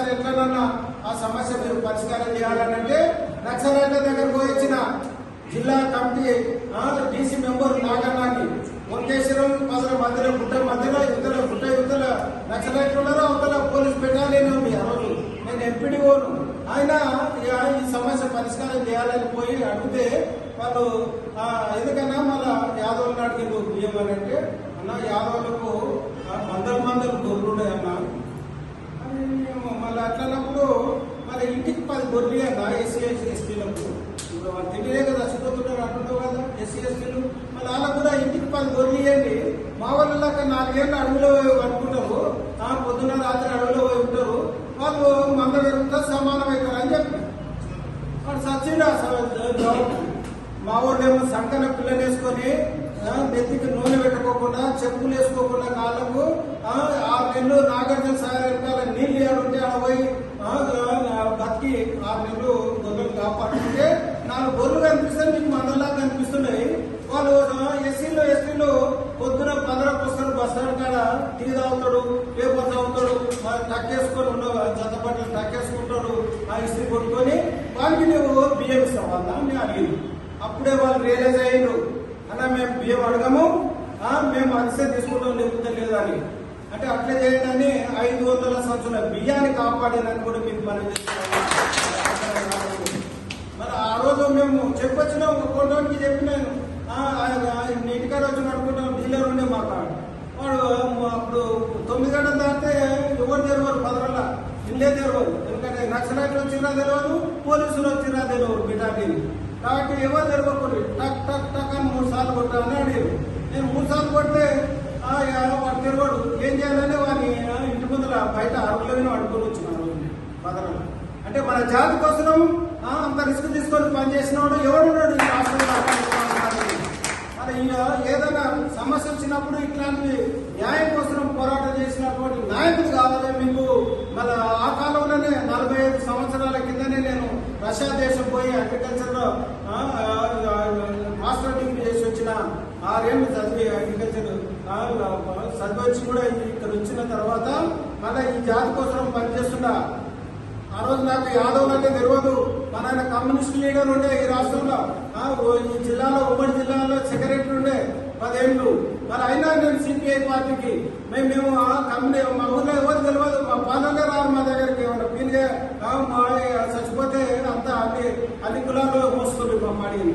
ఒకసారి ఎట్లనన్నా ఆ సమస్య మీరు పరిష్కారం చేయాలనంటే నక్సలైట్ల దగ్గరకు వచ్చిన జిల్లా కమిటీ డీసీ మెంబర్ నాగన్నాన్ని వంకేశ్వరం పదల మధ్యలో గుట్ట యుద్ధల నక్సలైట్లు ఉన్నారో అవతల పోలీస్ బెటాలియన్ ఉంది. ఆ రోజు నేను ఎంపీడీఓను. ఆయన ఈ సమస్య పరిష్కారం చేయాలని పోయి అడిగితే వాళ్ళు ఎందుకన్నా మళ్ళా యాదవులను అడిగిండు బియ్యం అని అంటే అన్న యాదవులకు మందలు గొర్రెలు ఉన్నాయన్నా. మళ్ళీ అట్లన్నప్పుడు మళ్ళీ ఇంటికి 10 గొర్రెలు అన్న ఎస్సీ ఎస్టీలకు తిండినే కదా చచ్చిపోతున్నారు అంటున్నావు కదా ఎస్సీ ఎస్టీలు. మళ్ళీ వాళ్ళకు కూడా ఇంటికి 10 గొర్రెలు ఇవ్వండి. మా వాళ్ళకి 4 ఏళ్ళు అడవిలో అనుకుంటారు, పొద్దున్న రాత్రి అడవిలో పోయి ఉంటారు, వాళ్ళు మంద పెరుగుతా సమానం అవుతారు అని చెప్పి వాడు సచ్చిడా. మా వాళ్ళు ఏమో సంకన పిల్లని వేసుకొని నెత్తికి నూనె పెట్టుకోకుండా చెప్పులు వేసుకోకుండా కాళ్ళకు 6 నెలలు నాగార్జున సాగర్ వెనకాల నీళ్ళు ఏడుంటే ఆడ పోయి బతికి 6 నెలలు గొర్రెలు కాపాడుతుంటే 4 గొర్రెలు కనిపిస్తే మీకు మందలాగా కనిపిస్తున్నాయి. వాళ్ళు ఎస్టీలు పొద్దున 15 వస్తారు బస్టాండ్ కాడ టీ తాగుతాడు, పేపర్ తాగుతాడు, టక్కేసుకొని ఉండవు జతపట్లు టక్కేసుకుంటాడు, ఇస్త్రీ కొట్టుకొని వాళ్ళకి నువ్వు బియ్యం ఇస్తావు అని అడిగింది. అప్పుడే వాళ్ళు రియలైజ్ అయ్యారు అన్న మేము బియ్యం అడగము, మేము అరిసే తీసుకుంటాం లేకపోతే లేదా అని. అంటే అట్లే చేయండి 500 సంచుల బియ్యాన్ని కాపాడేదని కూడా మీకు మనం మరి ఆ రోజు మేము చెప్పొచ్చినా ఒక కొండకి చెప్పినాను ఇంటికాడ వచ్చి అనుకుంటాం డీలర్ ఉండే మా కాడ వాడు అప్పుడు 9 గంటల దాటితే ఎవరు తెరవరు 10 గంటల ఇల్లే తెరవరు. ఎందుకంటే నక్సలైట్లు వచ్చినా తెలియదు, పోలీసులు వచ్చినా తెలియదు బిటాకి. కాబట్టి ఎవరు తెరవకూడదు. టక్ టక్ టక్ అని 3 సార్లు కొట్టాలని అడిగారు. నేను 3 సార్లు కొడితే వాడు తెరవడు. ఏం చేయాలని వాడిని ఇంటి ముందర బయట అరుగులో అడుకొని వచ్చినారు 10 గంటల. అంటే మన జాతి కోసం అంత రిస్క్ తీసుకొని పనిచేసిన వాడు ఎవడున్నాడు ఈ రాష్ట్రంలో? మరి ఏదైనా సమస్య వచ్చినప్పుడు ఇట్లాంటి న్యాయం కోసం పోరాటం చేసినటువంటి నాయకులు కావాలి మీకు. మళ్ళీ ఆ కాలంలోనే 45 సంవత్సరాల కిందనే నేను రష్యా దేశం పోయి అగ్రికల్చర్ లో మాస్టర్ డిగ్రీ చేసి వచ్చిన 6 ఏళ్ళు చదివి అగ్రికల్చర్ చదివి వచ్చి కూడా ఇక్కడ వచ్చిన తర్వాత మళ్ళీ ఈ జాతి కోసం పనిచేస్తున్నా. ఆ రోజు నాకు యాదవ్ అంటే తెలియదు. మన ఆయన కమ్యూనిస్ట్ లీడర్ ఉండే ఈ రాష్ట్రంలో, ఈ జిల్లాలో ఉమ్మడి జిల్లాలో సెక్రటరీ ఉండే 10 ఏళ్ళు. మరి అయినా నేను సిపిఐ పార్టీకి మేము కంపెనీ మా ఊర్లో ఎవరు తెలియదు, మా పాలనే రాదు మా దగ్గరికి. ఏమన్నా పీలిగా చచ్చిపోతే అంతా అన్ని కులాల్లో మోస్తుంది మా మాడిని.